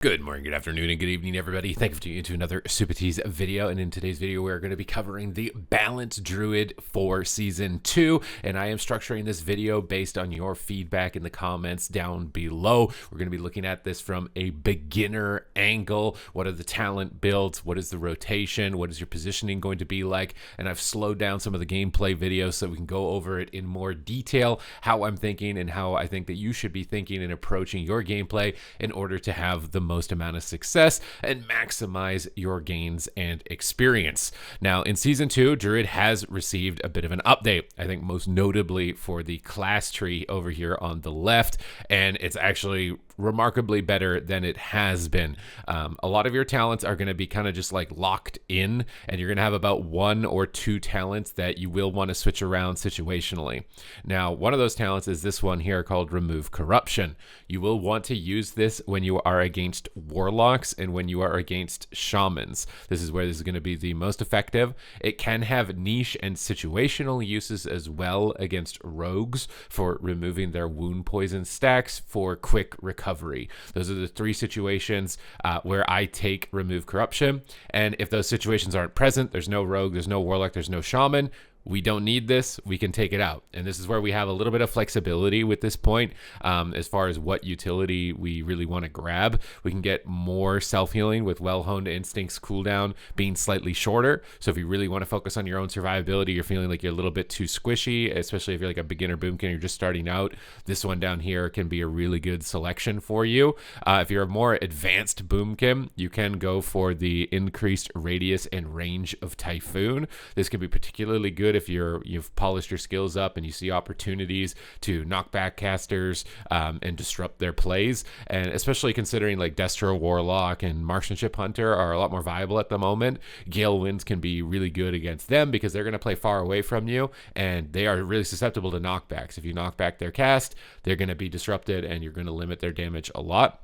Good morning, good afternoon, and good evening, everybody. Thank you for tuning into another Supatease video. And in today's video, we're going to be covering the Balanced Druid for Season 2. And I am structuring this video based on your feedback in the comments down below. We're going to be looking at this from a beginner angle. What are the talent builds? What is the rotation? What is your positioning going to be like? And I've slowed down some of the gameplay videos so we can go over it in more detail, how I'm thinking and how I think that you should be thinking and approaching your gameplay in order to have the most amount of success and maximize your gains and experience. Now, in Season 2, Druid has received a bit of an update, I think most notably for the class tree over here on the left, and it's actually remarkably better than it has been. A lot of your talents are going to be kind of just like locked in, and you're going to have about 1 or 2 talents that you will want to switch around situationally. Now, one of those talents is this one here called Remove Corruption. You will want to use this when you are against warlocks and when you are against shamans. This is where this is going to be the most effective. It can have niche and situational uses as well against rogues for removing their wound poison stacks for quick recovery. Those are the 3 situations where I take Remove Corruption. And if those situations aren't present, there's no rogue, there's no warlock, there's no shaman, we don't need this, we can take it out. And this is where we have a little bit of flexibility with this point as far as what utility we really want to grab. We can get more self-healing with Well-Honed Instincts cooldown being slightly shorter. So if you really want to focus on your own survivability, you're feeling like you're a little bit too squishy, especially if you're like a beginner boomkin, you're just starting out, this one down here can be a really good selection for you. If you're a more advanced boomkin, you can go for the increased radius and range of Typhoon. This can be particularly good if you've polished your skills up and you see opportunities to knock back casters and disrupt their plays. And especially considering like Destro Warlock and Marksmanship Hunter are a lot more viable at the moment, Gale Winds can be really good against them because they're going to play far away from you and they are really susceptible to knockbacks. If you knock back their cast, they're going to be disrupted and you're going to limit their damage a lot.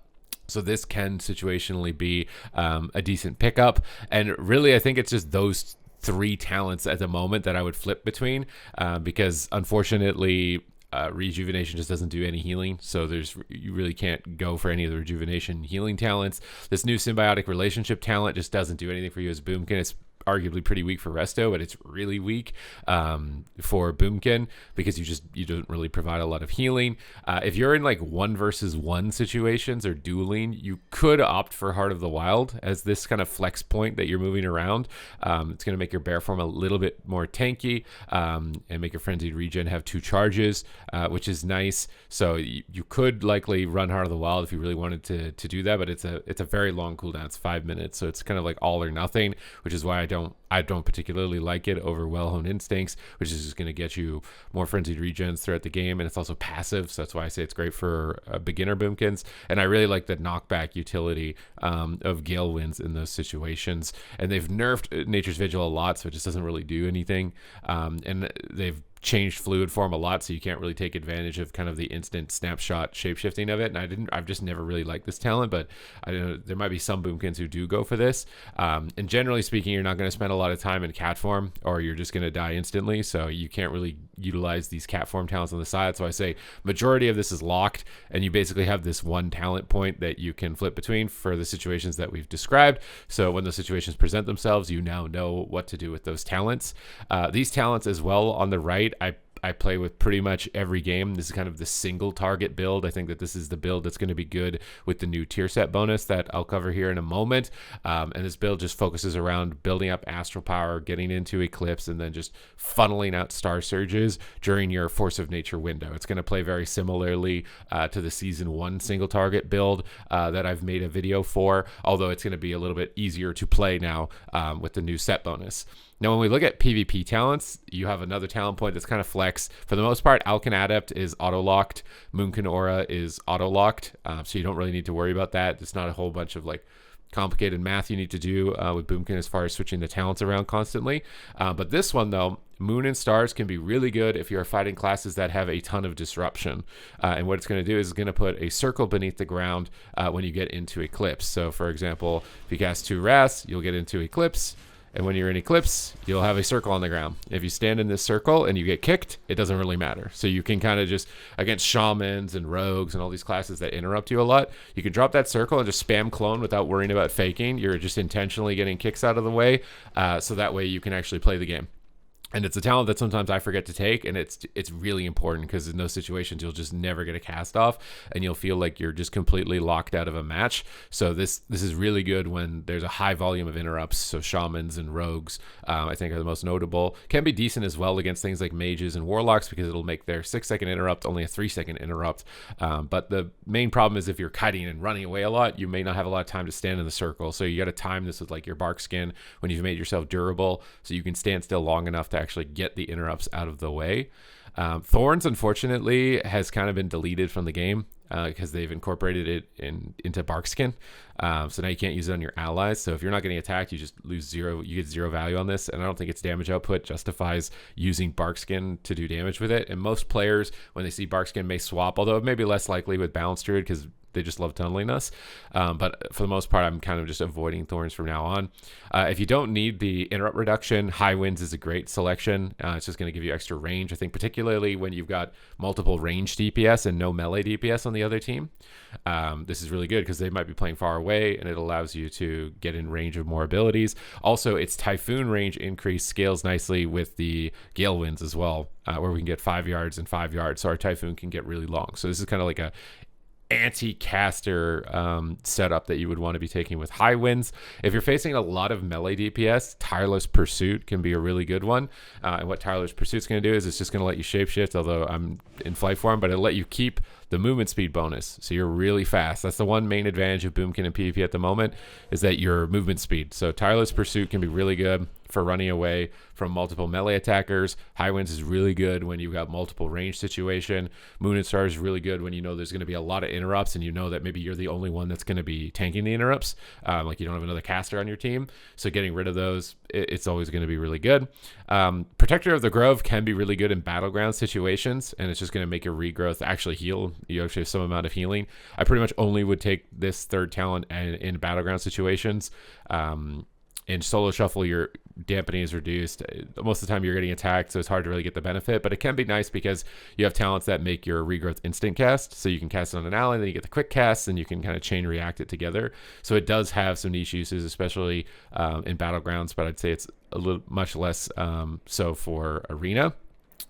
So this can situationally be a decent pickup. And really, I think it's just those 3 talents at the moment that I would flip between because unfortunately rejuvenation just doesn't do any healing, so you really can't go for any of the rejuvenation healing talents. This new symbiotic relationship talent just doesn't do anything for you as Boomkin. It's arguably pretty weak for Resto, but it's really weak for Boomkin because you don't really provide a lot of healing. If you're in like 1 versus 1 situations or dueling, you could opt for Heart of the Wild as this kind of flex point that you're moving around. It's going to make your bear form a little bit more tanky and make your frenzied regen have 2 charges, which is nice. So you could likely run Heart of the Wild if you really wanted to do that, but it's a very long cooldown. It's 5 minutes, so it's kind of like all or nothing, which is why I don't particularly like it over Well-Honed Instincts, which is just going to get you more frenzied regens throughout the game, and it's also passive, so that's why I say it's great for beginner boomkins. And I really like the knockback utility of Gale Winds in those situations. And they've nerfed Nature's Vigil a lot, so it just doesn't really do anything. And they've changed fluid form a lot, so you can't really take advantage of kind of the instant snapshot shapeshifting of it. And I've just never really liked this talent, but I don't know, there might be some boomkins who do go for this. And generally speaking, you're not going to spend a lot of time in cat form, or you're just going to die instantly, so you can't really utilize these cat form talents on the side. So I say majority of this is locked, and you basically have this 1 talent point that you can flip between for the situations that we've described. So when those situations present themselves, you now know what to do with those talents. These talents as well on the right, I play with pretty much every game. This is kind of the single target build. I think that this is the build that's going to be good with the new tier set bonus that I'll cover here in a moment. And this build just focuses around building up astral power, getting into Eclipse, and then just funneling out star surges during your Force of Nature window. It's going to play very similarly to the Season 1 single target build that I've made a video for, although it's going to be a little bit easier to play now with the new set bonus. Now, when we look at PvP talents, you have another talent point that's kind of flex. For the most part, Alkan Adept is auto-locked. Moonkin Aura is auto-locked, so you don't really need to worry about that. It's not a whole bunch of like complicated math you need to do with Boomkin as far as switching the talents around constantly. But this one, though, Moon and Stars can be really good if you're fighting classes that have a ton of disruption. And what it's going to do is it's going to put a circle beneath the ground when you get into Eclipse. So, for example, if you cast 2 Wraths, you'll get into Eclipse. And when you're in Eclipse, you'll have a circle on the ground. If you stand in this circle and you get kicked, it doesn't really matter. So you can kind of just, against shamans and rogues and all these classes that interrupt you a lot, you can drop that circle and just spam clone without worrying about faking. You're just intentionally getting kicks out of the way, so that way you can actually play the game. And it's a talent that sometimes I forget to take, and it's really important, because in those situations you'll just never get a cast off, and you'll feel like you're just completely locked out of a match. So this is really good when there's a high volume of interrupts. So shamans and rogues, I think, are the most notable. Can be decent as well against things like mages and warlocks, because it'll make their 6-second interrupt only a 3-second interrupt. But the main problem is if you're kiting and running away a lot, you may not have a lot of time to stand in the circle. So you got to time this with like your bark skin when you've made yourself durable, so you can stand still long enough to actually get the interrupts out of the way. Thorns, unfortunately, has kind of been deleted from the game because they've incorporated it into Barkskin. So now you can't use it on your allies. So if you're not getting attacked, you just lose 0. You get 0 value on this. And I don't think its damage output justifies using Barkskin to do damage with it. And most players, when they see Barkskin, may swap, although it may be less likely with Balanced Druid because they just love tunneling us. But for the most part, I'm kind of just avoiding Thorns from now on. If you don't need the interrupt reduction, High Winds is a great selection. It's just going to give you extra range. I think particularly when you've got multiple range DPS and no melee DPS on the other team, this is really good because they might be playing far away, and it allows you to get in range of more abilities. Also, its Typhoon range increase scales nicely with the Gale Winds as well, where we can get 5 yards and 5 yards. So our Typhoon can get really long. So this is kind of like a anti-caster setup that you would want to be taking with High Winds. If you're facing a lot of melee DPS, Tireless Pursuit can be a really good one. And what Tireless Pursuit's going to do is it's just going to let you shapeshift, although I'm in flight form, but it'll let you keep the movement speed bonus, so you're really fast. That's the one main advantage of Boomkin and PvP at the moment, is that your movement speed. So Tireless Pursuit can be really good for running away from multiple melee attackers. High Winds is really good when you've got multiple range situation. Moon and Star is really good when you know there's going to be a lot of interrupts and you know that maybe you're the only one that's going to be tanking the interrupts. Like you don't have another caster on your team. So getting rid of those, it's always going to be really good. Protector of the Grove can be really good in battleground situations, and it's just going to make your regrowth actually heal. You actually have some amount of healing. I pretty much only would take this third talent in battleground situations. In solo shuffle, your dampening is reduced. Most of the time you're getting attacked, so it's hard to really get the benefit, but it can be nice because you have talents that make your regrowth instant cast. So you can cast it on an ally, then you get the quick cast, and you can kind of chain react it together. So it does have some niche uses, especially in battlegrounds, but I'd say it's a little much less so for arena.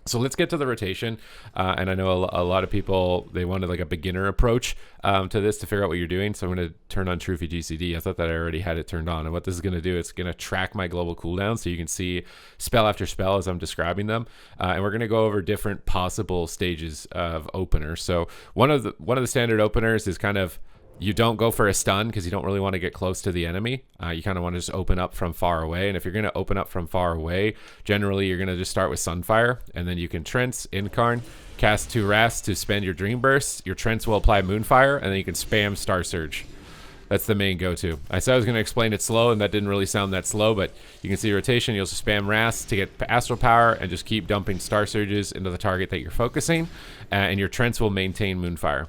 So let's get to the rotation. And I know a lot of people, they wanted like a beginner approach to this to figure out what you're doing. So I'm going to turn on Trophy GCD. I thought that I already had it turned on. And what this is going to do, it's going to track my global cooldown so you can see spell after spell as I'm describing them. And we're going to go over different possible stages of openers. So one of the standard openers is kind of, you don't go for a stun because you don't really want to get close to the enemy. You kind of want to just open up from far away. And if you're going to open up from far away, generally you're going to just start with Sunfire, and then you can Trance, Incarn, cast 2 Wraths to spend your Dream Burst. Your Trance will apply Moonfire, and then you can spam Star Surge. That's the main go-to. I said I was going to explain it slow, and that didn't really sound that slow, but you can see rotation. You'll just spam Wraths to get Astral Power and just keep dumping Star Surges into the target that you're focusing, and your Trance will maintain Moonfire.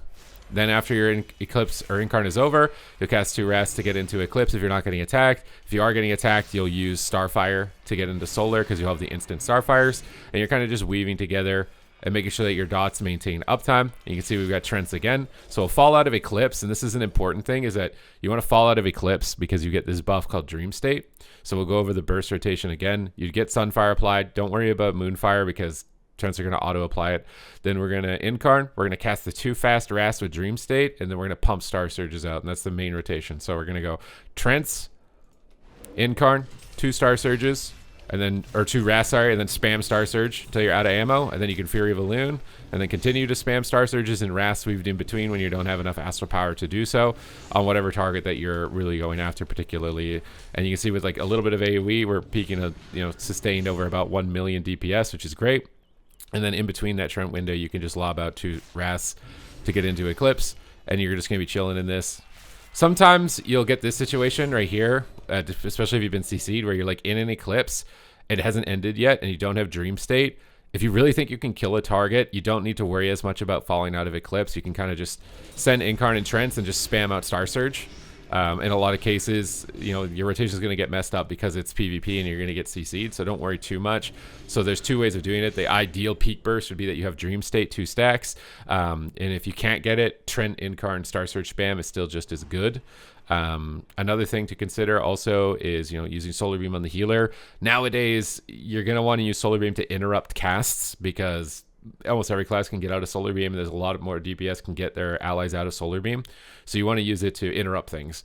Then after your Eclipse or Incarn is over, you'll cast 2 Wraths to get into Eclipse if you're not getting attacked. If you are getting attacked, you'll use Starfire to get into Solar because you'll have the instant Starfires. And you're kind of just weaving together and making sure that your dots maintain uptime. And you can see we've got Trance again. So we'll fall out of Eclipse, and this is an important thing, is that you want to fall out of Eclipse because you get this buff called Dream State. So we'll go over the burst rotation again. You get Sunfire applied. Don't worry about Moonfire because Trance are going to auto apply it. Then we're going to Incarn. We're going to cast the 2 fast Wraths with Dream State, and then we're going to pump Star Surges out, and that's the main rotation. So we're going to go Trance, Incarn, 2 Star Surges, and then, or 2 Wraths, sorry, and then spam Star Surge until you're out of ammo, and then you can Fury of Elune, and then continue to spam Star Surges and Wraths weaved in between when you don't have enough Astral Power to do so on whatever target that you're really going after particularly. And you can see with like a little bit of AoE, we're peaking sustained over about 1 million DPS, which is great. And then in between that Trent window, you can just lob out 2 Wraths to get into Eclipse, and you're just going to be chilling in this. Sometimes you'll get this situation right here, especially if you've been CC'd, where you're like in an Eclipse, it hasn't ended yet, and you don't have Dream State. If you really think you can kill a target, you don't need to worry as much about falling out of Eclipse. You can kind of just send Incarn and Trance and just spam out Star Surge. In a lot of cases, your rotation is going to get messed up because it's PvP and you're going to get CC'd, so don't worry too much. So there's two ways of doing it. The ideal peak burst would be that you have Dream State 2 stacks, and if you can't get it, Trent, Incarn, Star Surge spam is still just as good. Another thing to consider also is using Solar Beam on the healer. Nowadays you're going to want to use Solar Beam to interrupt casts, because almost every class can get out of Solar Beam, and there's a lot more DPS can get their allies out of Solar Beam, so you want to use it to interrupt things.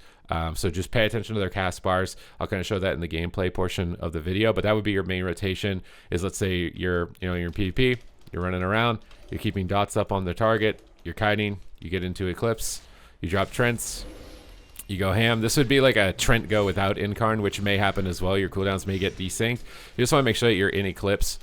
So just pay attention to their cast bars. I'll kind of show that in the gameplay portion of the video, but that would be your main rotation. Is, let's say you're in PvP, you're running around, you're keeping dots up on the target, you're kiting, you get into Eclipse, you drop Trents, you go ham. This would be like a Trent go without Incarn, which may happen as well. Your cooldowns may get desynced. You just want to make sure that you're in Eclipse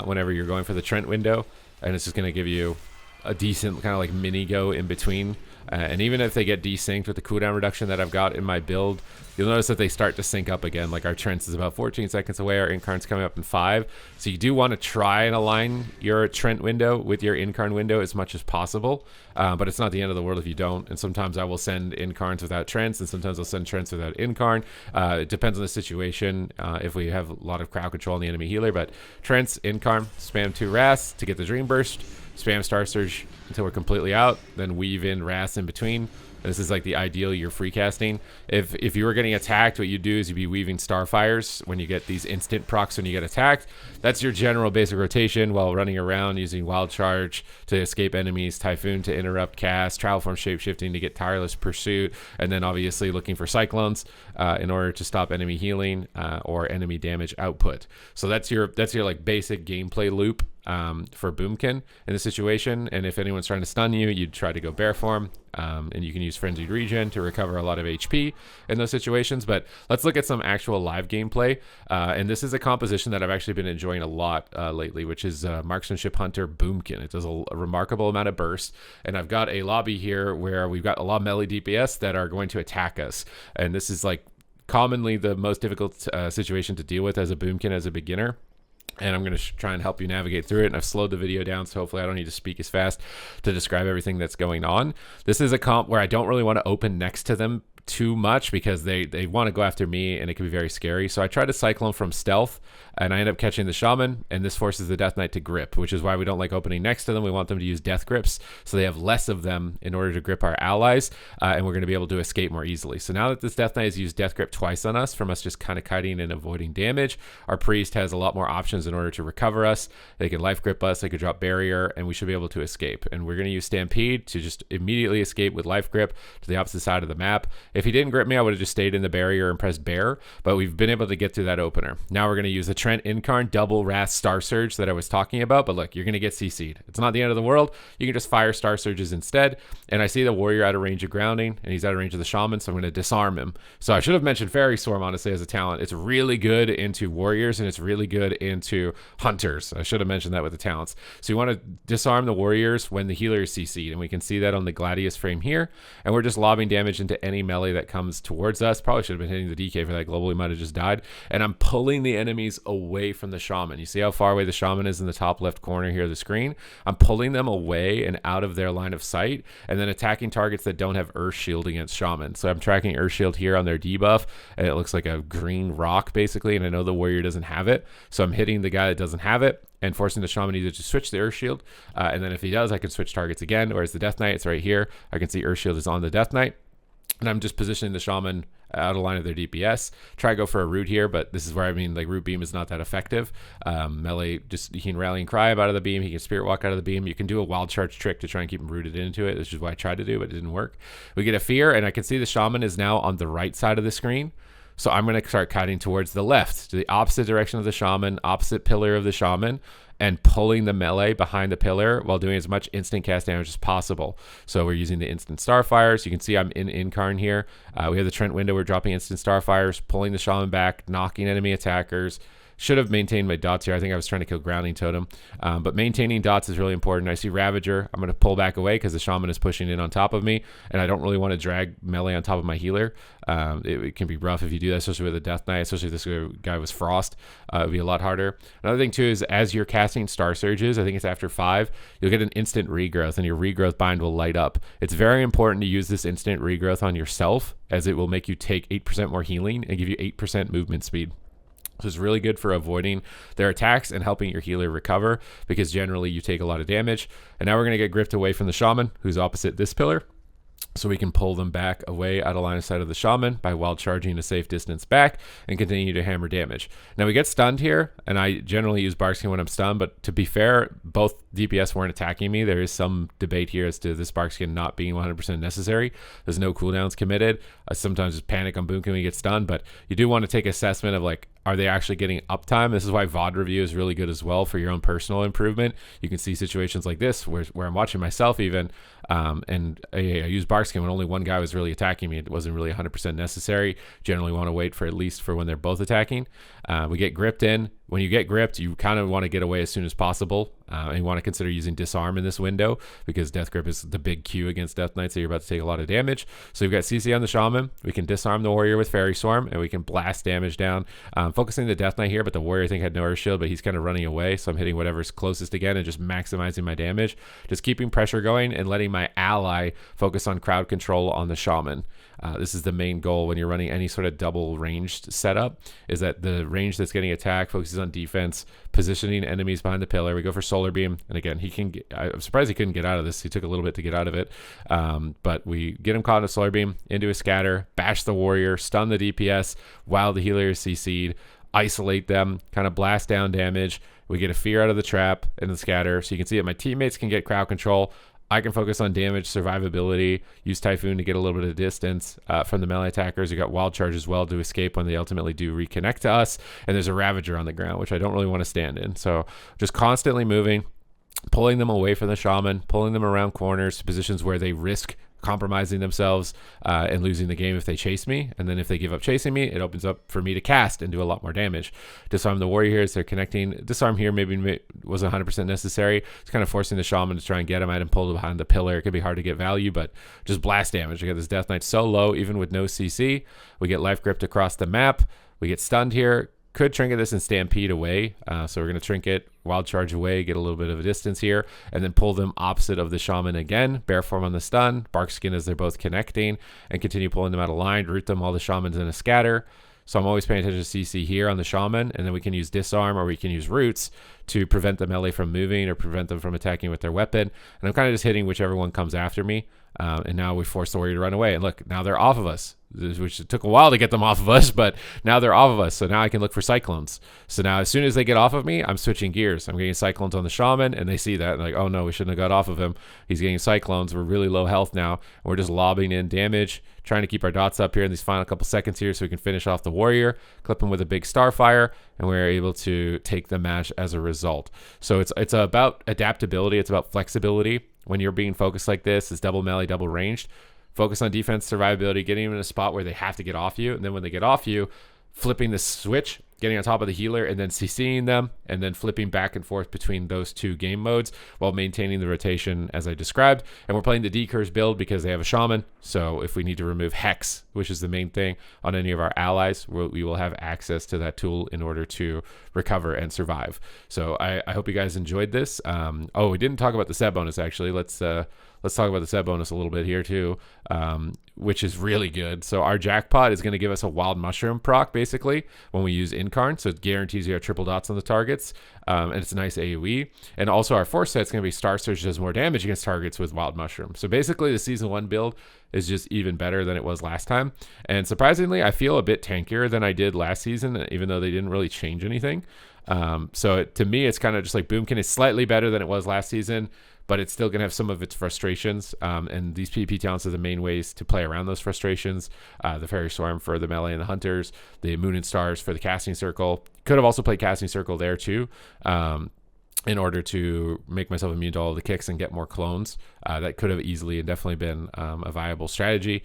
whenever you're going for the Trent window, and it's just going to give you a decent kind of like mini go in between. And even if they get desynced with the cooldown reduction that I've got in my build, you'll notice that they start to sync up again. Like our Trents is about 14 seconds away, our Incarn's coming up in 5. So you do want to try and align your Trent window with your Incarn window as much as possible, but it's not the end of the world if you don't. And sometimes I will send Incarns without Trents, and sometimes I'll send Trents without Incarn. It depends on the situation, if we have a lot of crowd control on the enemy healer. But Trents, Incarn, spam 2 Wraths to get the Dream Burst, spam Star Surge until we're completely out, then weave in Wraths in between. This is like the ideal you're free casting. If you were getting attacked, what you do is you'd be weaving Starfires when you get these instant procs when you get attacked. That's your general basic rotation while running around, using Wild Charge to escape enemies, Typhoon to interrupt cast, Travel Form Shapeshifting to get Tireless Pursuit, and then obviously looking for Cyclones in order to stop enemy healing or enemy damage output. So that's your like basic gameplay loop for Boomkin in this situation. And if anyone's trying to stun you, you'd try to go Bear Form, and you can use Frenzied Regen to recover a lot of HP in those situations. But let's look at some actual live gameplay, and this is a composition that I've actually been enjoying a lot lately, which is Marksmanship Hunter Boomkin. It does a remarkable amount of burst, and I've got a lobby here where we've got a lot of melee DPS that are going to attack us, and this is like commonly the most difficult situation to deal with as a Boomkin, as a beginner. And I'm going to try and help you navigate through it. And I've slowed the video down, so hopefully I don't need to speak as fast to describe everything that's going on. This is a comp where I don't really want to open next to them too much, because they want to go after me and it can be very scary. So I try to Cyclone from stealth, and I end up catching the Shaman, and this forces the Death Knight to grip, which is why we don't like opening next to them. We want them to use death grips so they have less of them in order to grip our allies, and we're going to be able to escape more easily. So now that this Death Knight has used death grip twice on us, from us just kind of kiting and avoiding damage, our Priest has a lot more options in order to recover us. They can life grip us, they could drop barrier, and we should be able to escape. And we're going to use Stampede to just immediately escape with life grip to the opposite side of the map. If he didn't grip me, I would have just stayed in the barrier and pressed bear, but we've been able to get through that opener. Now we're going to use the Trent Incarn double Wrath Star Surge that I was talking about, but look, you're going to get CC'd. It's not the end of the world. You can just fire Star Surges instead, and I see the warrior out of range of grounding, and he's out of range of the Shaman, so I'm going to disarm him. So I should have mentioned Fairy Swarm, honestly, as a talent. It's really good into warriors, and it's really good into hunters. I should have mentioned that with the talents. So you want to disarm the warriors when the healer is CC'd, and we can see that on the Gladius frame here, and we're just lobbing damage into any melee that comes towards us. Probably should have been hitting the DK for that global. He might have just died. And I'm pulling the enemies away from the Shaman. You see how far away the Shaman is in the top left corner here of the screen? I'm pulling them away and out of their line of sight, and then attacking targets that don't have Earth Shield against Shaman. So I'm tracking Earth Shield here on their debuff, and it looks like a green rock basically, and I know the warrior doesn't have it, so I'm hitting the guy that doesn't have it and forcing the Shaman either to switch the Earth Shield, and then if he does, I can switch targets again. Whereas the Death Knight, it's right here. I can see Earth Shield is on the Death Knight, and I'm just positioning the Shaman out of line of their DPS. Try to go for a root here, but this is where, I mean, like, root beam is not that effective. Melee, just, he can rally and cry out of the beam. He can spirit walk out of the beam. You can do a wild charge trick to try and keep him rooted into it. This is what I tried to do, but it didn't work. We get a fear, and I can see the Shaman is now on the right side of the screen. So I'm going to start cutting towards the left, to the opposite direction of the Shaman, opposite pillar of the Shaman, and pulling the melee behind the pillar while doing as much instant cast damage as possible. So we're using the instant Starfires. You can see I'm in Incarn here. We have the Trent window. We're dropping instant Starfires, pulling the Shaman back, knocking enemy attackers, Should have maintained my dots here. I think I was trying to kill Grounding Totem. But maintaining dots is really important. I see Ravager. I'm going to pull back away because the Shaman is pushing in on top of me, and I don't really want to drag melee on top of my healer. It can be rough if you do that, especially with a Death Knight, especially if this guy was Frost. It would be a lot harder. Another thing, too, is as you're casting Star Surges, I think it's after 5, you'll get an instant regrowth, and your regrowth bind will light up. It's very important to use this instant regrowth on yourself, as it will make you take 8% more healing and give you 8% movement speed. So it's really good for avoiding their attacks and helping your healer recover, because generally you take a lot of damage. And now we're going to get gripped away from the Shaman, who's opposite this pillar. So we can pull them back away out of line of sight of the Shaman by wild charging a safe distance back and continue to hammer damage. Now we get stunned here, and I generally use Barkskin when I'm stunned, but to be fair, both DPS weren't attacking me. There is some debate here as to this Barkskin not being 100% necessary. There's no cooldowns committed. I sometimes just panic on Boomkin when we get stunned, but you do want to take assessment of like, are they actually getting uptime? This is why VOD review is really good as well for your own personal improvement. You can see situations like this where I'm watching myself even, and I use Barkskin when only one guy was really attacking me. It wasn't really 100% necessary. Generally want to wait for at least for when they're both attacking. We get gripped in. When you get gripped, you kind of want to get away as soon as possible, and you want to consider using Disarm in this window, because Death Grip is the big Q against Death Knight, so you're about to take a lot of damage. So we've got CC on the Shaman. We can disarm the Warrior with Fairy Swarm, and we can blast damage down. Focusing the Death Knight here, but the Warrior I think had no air shield, but he's kind of running away, so I'm hitting whatever's closest again and just maximizing my damage. Just keeping pressure going and letting my ally focus on crowd control on the Shaman. This is the main goal when you're running any sort of double ranged setup, is that the range that's getting attacked focuses on defense, positioning enemies behind the pillar. We go for Solar Beam, and again, he can I'm surprised he couldn't get out of this. He took a little bit to get out of it, but we get him caught in a Solar Beam, into a scatter, bash the Warrior, stun the DPS while the healer is CC'd, isolate them, kind of blast down damage. We get a fear out of the trap and the scatter, so you can see that my teammates can get crowd control. I can focus on damage, survivability, use Typhoon to get a little bit of distance from the melee attackers. You got Wild Charge as well to escape when they ultimately do reconnect to us. And there's a Ravager on the ground, which I don't really want to stand in. So just constantly moving, pulling them away from the Shaman, pulling them around corners to positions where they risk compromising themselves and losing the game if they chase me. And then if they give up chasing me, it opens up for me to cast and do a lot more damage. Disarm the Warrior here as they're connecting. Disarm here maybe wasn't 100% necessary. It's kind of forcing the Shaman to try and get him. I had him pulled behind the pillar. It could be hard to get value, but just blast damage. We got this Death Knight so low, even with no CC. We get life gripped across the map. We get stunned here. Could trinket this and stampede away. So we're going to trinket, wild charge away, get a little bit of a distance here, and then pull them opposite of the Shaman again. Bear form on the stun, Barkskin as they're both connecting, and continue pulling them out of line, root them while the Shaman's in a scatter. So I'm always paying attention to CC here on the Shaman, and then we can use Disarm or we can use Roots to prevent the melee from moving or prevent them from attacking with their weapon. And I'm kind of just hitting whichever one comes after me. And now we force the Warrior to run away. And look, now they're off of us, which took a while to get them off of us, but now they're off of us. So now I can look for Cyclones. So now as soon as they get off of me, I'm switching gears. I'm getting Cyclones on the Shaman, and they see that. And like, oh no, we shouldn't have got off of him. He's getting Cyclones. We're really low health now. And we're just lobbing in damage, trying to keep our dots up here in these final couple seconds here so we can finish off the Warrior, clip him with a big Starfire, and we're able to take the match as a result. So it's about adaptability. It's about flexibility. When you're being focused like this, it's double melee, double ranged. Focus on defense, survivability, getting them in a spot where they have to get off you. And then when they get off you, flipping the switch, getting on top of the healer, and then CCing them, and then flipping back and forth between those two game modes while maintaining the rotation as I described. And we're playing the D-Curse build because they have a Shaman. So if we need to remove Hex, which is the main thing on any of our allies, we will have access to that tool in order to recover and survive. So I hope you guys enjoyed this. Oh, we didn't talk about the set bonus, actually. Let's talk about the set bonus a little bit here too, which is really good. So our jackpot is going to give us a wild mushroom proc basically when we use Incarn. So it guarantees you have triple dots on the targets, and it's a nice AoE. And also our fourth set is going to be Star Surge, does more damage against targets with wild mushroom. So basically the season 1 build is just even better than it was last time. And surprisingly, I feel a bit tankier than I did last season, even though they didn't really change anything. To me, it's kind of just like Boomkin is slightly better than it was last season, but it's still going to have some of its frustrations. And these PvP talents are the main ways to play around those frustrations. The Fairy Swarm for the melee and the hunters, the Moon and Stars for the casting circle. Could have also played casting circle there too. in order to make myself immune to all of the kicks and get more clones. That could have easily and definitely been a viable strategy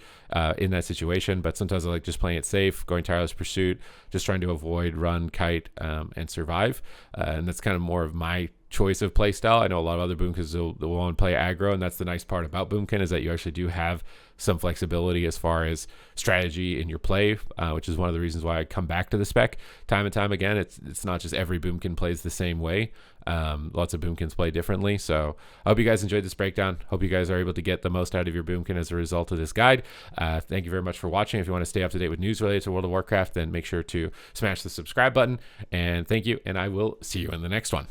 in that situation. But sometimes I like just playing it safe, going tireless pursuit, just trying to avoid run, kite, and survive. And that's kind of more of my choice of play style. I know a lot of other boomkins will want to play aggro, and that's the nice part about boomkin is that you actually do have some flexibility as far as strategy in your play, which is one of the reasons why I come back to the spec time and time again. It's not just every boomkin plays the same way. Lots of boomkins play differently. So I hope you guys enjoyed this breakdown. Hope you guys are able to get the most out of your boomkin as a result of this guide. Thank you very much for watching. If you want to stay up to date with news related to World of Warcraft, then make sure to smash the subscribe button. And thank you, and I will see you in the next one.